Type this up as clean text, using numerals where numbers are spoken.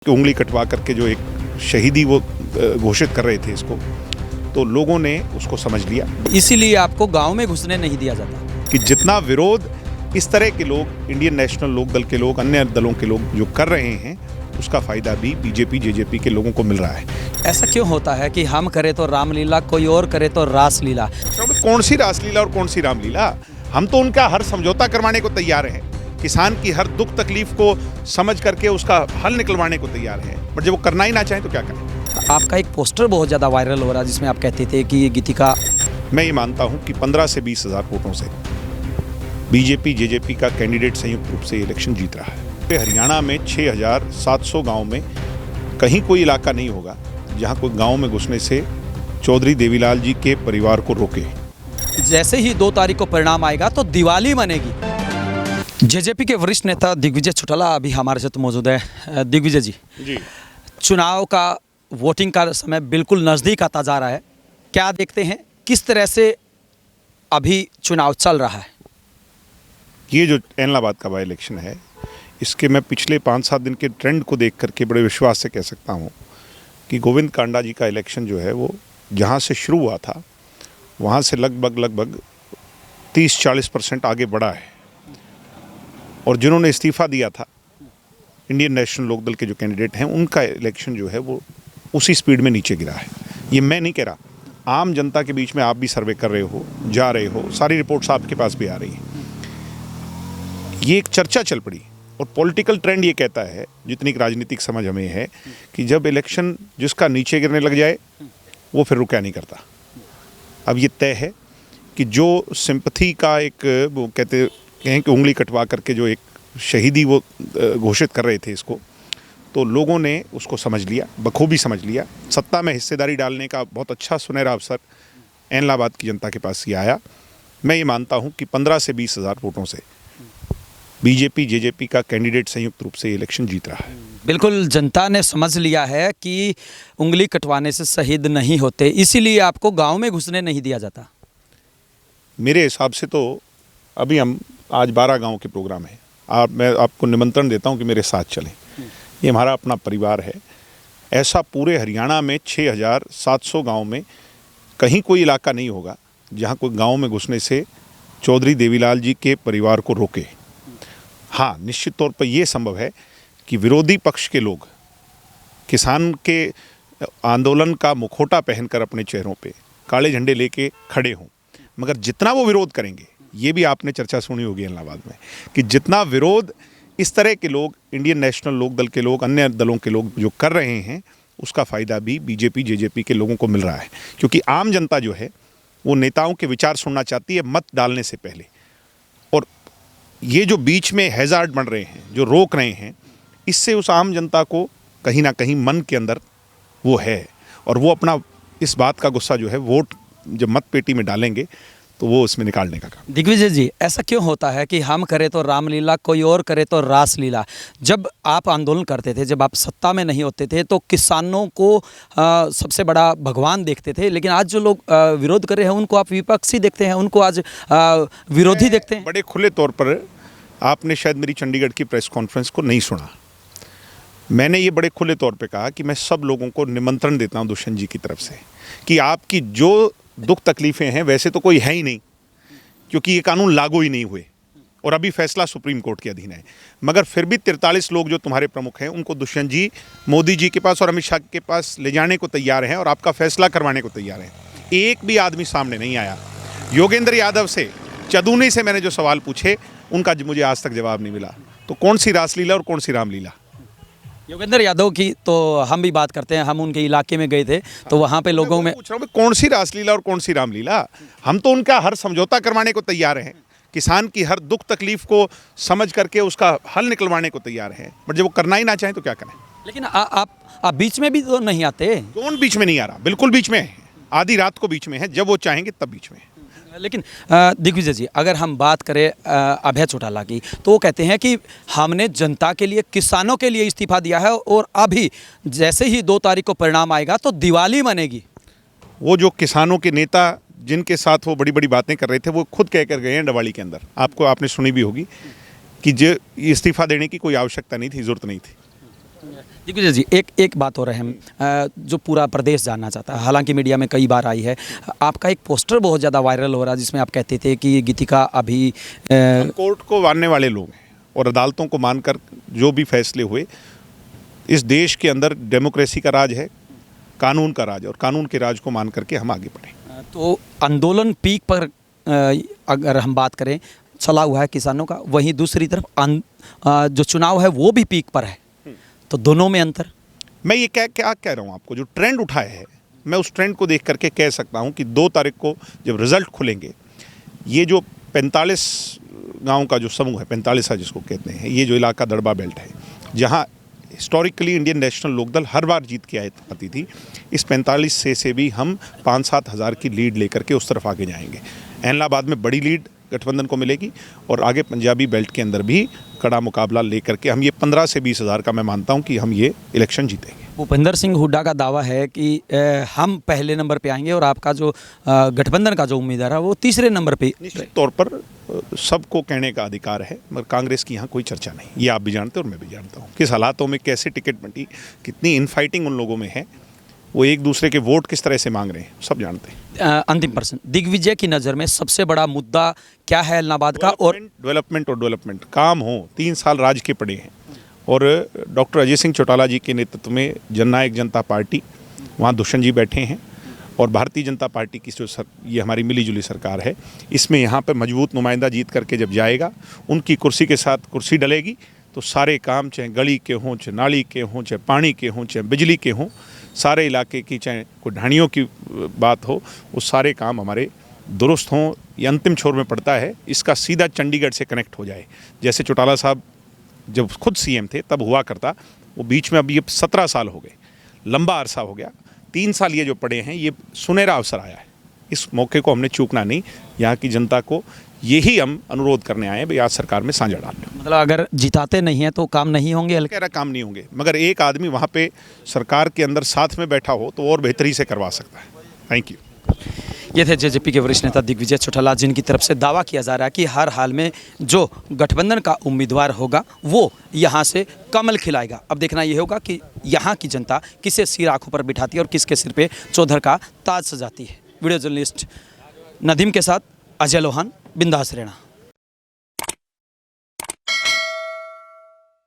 उंगली कटवा करके जो एक शहीदी वो घोषित कर रहे थे इसको, तो लोगों ने उसको समझ लिया। इसीलिए आपको गांव में घुसने नहीं दिया जाता कि जितना विरोध इस तरह के लोग, इंडियन नेशनल लोक दल के लोग, अन्य दलों के लोग जो कर रहे हैं, उसका फायदा भी बीजेपी जेजेपी के लोगों को मिल रहा है। ऐसा क्यों होता है कि हम करें तो रामलीला, कोई और करे तो रासलीला? कौन सी रासलीला और कौन सी रामलीला? हम तो उनका हर समझौता करवाने को तैयार हैं। किसान की हर दुख तकलीफ को समझ करके उसका हल निकलवाने को तैयार हैं। बट जब वो करना ही ना चाहें तो क्या करें? आपका एक पोस्टर बहुत ज़्यादा वायरल हो रहा है जिसमें आप कहते थे कि ये गीतिका। मैं ये मानता हूँ कि 15 से 20 हज़ार वोटों से बीजेपी जेजेपी का कैंडिडेट संयुक्त रूप से इलेक्शन जीत रहा है। हरियाणा में 6,700 गाँव में कहीं कोई इलाका नहीं होगा जहाँ कोई गाँव में घुसने से चौधरी देवीलाल जी के परिवार को रोके। जैसे ही 2 तारीख को परिणाम आएगा तो दिवाली मनेगी। जेजेपी के वरिष्ठ नेता दिग्विजय चौटाला अभी हमारे साथ मौजूद है। दिग्विजय जी, चुनाव का वोटिंग का समय बिल्कुल नज़दीक आता जा रहा है, क्या देखते हैं किस तरह से अभी चुनाव चल रहा है? ये जो एलनाबाद का बाई इलेक्शन है, इसके मैं पिछले 5-7 दिन के ट्रेंड को देख करके बड़े विश्वास से कह सकता हूँ कि गोविंद कांडा जी का इलेक्शन जो है वो जहाँ से शुरू हुआ था वहाँ से लगभग 30-40% आगे बढ़ा है। और जिन्होंने इस्तीफ़ा दिया था, इंडियन नेशनल लोक दल के जो कैंडिडेट हैं, उनका इलेक्शन जो है वो उसी स्पीड में नीचे गिरा है। ये मैं नहीं कह रहा, आम जनता के बीच में आप भी सर्वे कर रहे हो, जा रहे हो, सारी रिपोर्ट्स आपके पास भी आ रही हैं। ये एक चर्चा चल पड़ी और पॉलिटिकल ट्रेंड ये कहता है, जितनी राजनीतिक समझ हमें है, कि जब इलेक्शन जिसका नीचे गिरने लग जाए वो फिर रुका नहीं करता। अब ये तय है कि जो सिंपथी का एक, वो कहते हैं कि उंगली कटवा करके जो एक शहीदी वो घोषित कर रहे थे इसको, तो लोगों ने उसको समझ लिया, बखूबी समझ लिया। सत्ता में हिस्सेदारी डालने का बहुत अच्छा सुनहरा अवसर एलनाबाद की जनता के पास ये आया। मैं ये मानता हूँ कि 15 से 20 हज़ार वोटों से बीजेपी जेजेपी का कैंडिडेट संयुक्त रूप से इलेक्शन जीत रहा है। बिल्कुल, जनता ने समझ लिया है कि उंगली कटवाने से शहीद नहीं होते, इसीलिए आपको गांव में घुसने नहीं दिया जाता। मेरे हिसाब से तो अभी हम आज 12 गांव के प्रोग्राम है। मैं आपको निमंत्रण देता हूं कि मेरे साथ चलें। ये हमारा अपना परिवार है। ऐसा पूरे हरियाणा में 6,700 गांव में कहीं कोई इलाका नहीं होगा जहां कोई गांव में घुसने से चौधरी देवीलाल जी के परिवार को रोके। हाँ, निश्चित तौर पर यह संभव है कि विरोधी पक्ष के लोग किसान के आंदोलन का मुखौटा पहनकर अपने चेहरों पे काले झंडे लेके खड़े हों, मगर जितना वो विरोध करेंगे, ये भी आपने चर्चा सुनी होगी इलाहाबाद में, कि जितना विरोध इस तरह के लोग, इंडियन नेशनल लोक दल के लोग, अन्य दलों के लोग जो कर रहे हैं, उसका फ़ायदा भी बीजेपी जेजेपी के लोगों को मिल रहा है। क्योंकि आम जनता जो है वो नेताओं के विचार सुनना चाहती है मत डालने से पहले। और ये जो बीच में हैज़ार्ड बन रहे हैं, जो रोक रहे हैं, इससे उस आम जनता को कहीं ना कहीं मन के अंदर वो है, और वो अपना इस बात का गुस्सा जो है वोट जब मत पेटी में डालेंगे तो वो उसमें निकालने का काम। दिग्विजय जी, ऐसा क्यों होता है कि हम करें तो रामलीला, कोई और करे तो रासलीला? जब आप आंदोलन करते थे, जब आप सत्ता में नहीं होते थे, तो किसानों को सबसे बड़ा भगवान देखते थे, लेकिन आज जो लोग विरोध कर रहे हैं उनको आप विपक्षी देखते हैं, उनको आज विरोधी देखते हैं। बड़े खुले तौर पर आपने शायद मेरी चंडीगढ़ की प्रेस कॉन्फ्रेंस को नहीं सुना। मैंने ये बड़े खुले तौर पे कहा कि मैं सब लोगों को निमंत्रण देता हूं दुष्यंत जी की तरफ से कि आपकी जो दुख तकलीफ़ें हैं, वैसे तो कोई है ही नहीं, क्योंकि ये कानून लागू ही नहीं हुए और अभी फैसला सुप्रीम कोर्ट के अधीन है, मगर फिर भी 43 लोग जो तुम्हारे प्रमुख हैं, उनको दुष्यंत जी मोदी जी के पास और अमित शाह के पास ले जाने को तैयार हैं और आपका फैसला करवाने को तैयार हैं। एक भी आदमी सामने नहीं आया। योगेंद्र यादव से, चदूनी से मैंने जो सवाल पूछे, उनका मुझे आज तक जवाब नहीं मिला। तो कौन सी रासलीला और कौन सी रामलीला? योगेंद्र यादव की तो हम भी बात करते हैं, हम उनके इलाके में गए थे तो वहाँ पे लोगों में पूछ रहा हूँ कौन सी रासलीला और कौन सी रामलीला? हम तो उनका हर समझौता करवाने को तैयार हैं। किसान की हर दुख तकलीफ को समझ करके उसका हल निकलवाने को तैयार हैं। बट जब वो करना ही ना चाहें तो क्या करें? लेकिन आप बीच में भी तो नहीं आते। कौन बीच में नहीं आ रहा? बिल्कुल बीच में है, आधी रात को बीच में है, जब वो चाहेंगे तब बीच में है। लेकिन दिग्विजय जी, अगर हम बात करें अभय चौटाला की, तो वो कहते हैं कि हमने जनता के लिए, किसानों के लिए इस्तीफा दिया है और अभी जैसे ही 2 तारीख को परिणाम आएगा तो दिवाली मनेगी। वो जो किसानों के नेता जिनके साथ वो बड़ी बड़ी बातें कर रहे थे, वो खुद कह कर गए हैं दिवाली के अंदर। आपने सुनी भी होगी कि जो इस्तीफा देने की कोई आवश्यकता नहीं थी, ज़रूरत नहीं थी। दिग्विजय जी, एक बात हो रही है जो पूरा प्रदेश जानना चाहता है, हालांकि मीडिया में कई बार आई है, आपका एक पोस्टर बहुत ज़्यादा वायरल हो रहा है जिसमें आप कहते थे कि गीतिका अभी हम कोर्ट को मानने वाले लोग हैं और अदालतों को मानकर जो भी फैसले हुए, इस देश के अंदर डेमोक्रेसी का राज है, कानून का राज है, और कानून के राज को मान करके हम आगे बढ़ें। तो आंदोलन पीक पर अगर हम बात करें चला हुआ है किसानों का, वहीं दूसरी तरफ जो चुनाव है वो भी पीक पर है, तो दोनों में अंतर। मैं ये क्या कह रहा हूँ आपको, जो ट्रेंड उठाया है मैं उस ट्रेंड को देख करके कह सकता हूँ कि 2 तारीख को जब रिजल्ट खुलेंगे, ये जो 45 गांव का जो समूह है, 45 जिसको कहते हैं, ये जो इलाका दड़बा बेल्ट है, जहाँ हिस्टोरिकली इंडियन नेशनल लोकदल हर बार जीत के आती थी, इस 45 से भी हम 5-7 हज़ार की लीड लेकर के उस तरफ आगे जाएंगे। एलनाबाद में बड़ी लीड गठबंधन को मिलेगी और आगे पंजाबी बेल्ट के अंदर भी कड़ा मुकाबला लेकर के हम ये 15 से 20 हज़ार का मैं मानता हूँ कि हम ये इलेक्शन जीतेंगे। भूपेंद्र सिंह हुड्डा का दावा है कि हम पहले नंबर पे आएंगे और आपका जो गठबंधन का जो उम्मीदवार है वो तीसरे नंबर पे। निश्चित तौर पर सबको कहने का अधिकार है, मगर कांग्रेस की यहाँ कोई चर्चा नहीं, ये आप भी जानते हो और मैं भी जानता हूँ किस हालातों में कैसे टिकट बंटी, कितनी इनफाइटिंग उन लोगों में है, वो एक दूसरे के वोट किस तरह से मांग रहे हैं, सब जानते हैं। अंतिम प्रश्न, दिग्विजय की नज़र में सबसे बड़ा मुद्दा क्या है इलाहाबाद का? और डेवलपमेंट काम हो, 3 साल राज के पड़े हैं और डॉक्टर अजय सिंह चौटाला जी के नेतृत्व में जननायक जनता पार्टी, वहाँ दुष्यंत जी बैठे हैं, और भारतीय जनता पार्टी की जो ये हमारी मिलीजुली सरकार है, इसमें यहाँ पर मजबूत नुमाइंदा जीत करके जब जाएगा, उनकी कुर्सी के साथ कुर्सी डलेगी तो सारे काम, चाहे गली के हों, चाहे नाली के हों, चाहे पानी के हों, चाहे बिजली के हों, सारे इलाके की, चाहे कोई ढाणियों की बात हो, वो सारे काम हमारे दुरुस्त हों। ये अंतिम छोर में पड़ता है, इसका सीधा चंडीगढ़ से कनेक्ट हो जाए, जैसे चौटाला साहब जब खुद सीएम थे तब हुआ करता, वो बीच में अभी ये 17 साल हो गए, लंबा अरसा हो गया, 3 साल ये जो पड़े हैं, ये सुनहरा अवसर आया है, इस मौके को हमने चूकना नहीं। यहाँ की जनता को यही हम अनुरोध करने आए हैं, भाई आज सरकार में साझा डाल लो। मतलब अगर जिताते नहीं हैं तो काम नहीं होंगे? कह रहा काम नहीं होंगे, मगर एक आदमी वहाँ पे सरकार के अंदर साथ में बैठा हो तो और बेहतरी से करवा सकता है। Thank you. ये थे जेजेपी के वरिष्ठ नेता दिग्विजय चौटाला, जिनकी तरफ से दावा किया जा रहा है कि हर हाल में जो गठबंधन का उम्मीदवार होगा वो यहाँ से कमल खिलाएगा। अब देखना ये होगा कि यहाँ की जनता किसे सिर आंखों पर बिठाती है और किसके सिर पे चौधर का ताज सजाती है। वीडियो जर्नलिस्ट नदीम के साथ अजय लोहान, बिंदास रहना।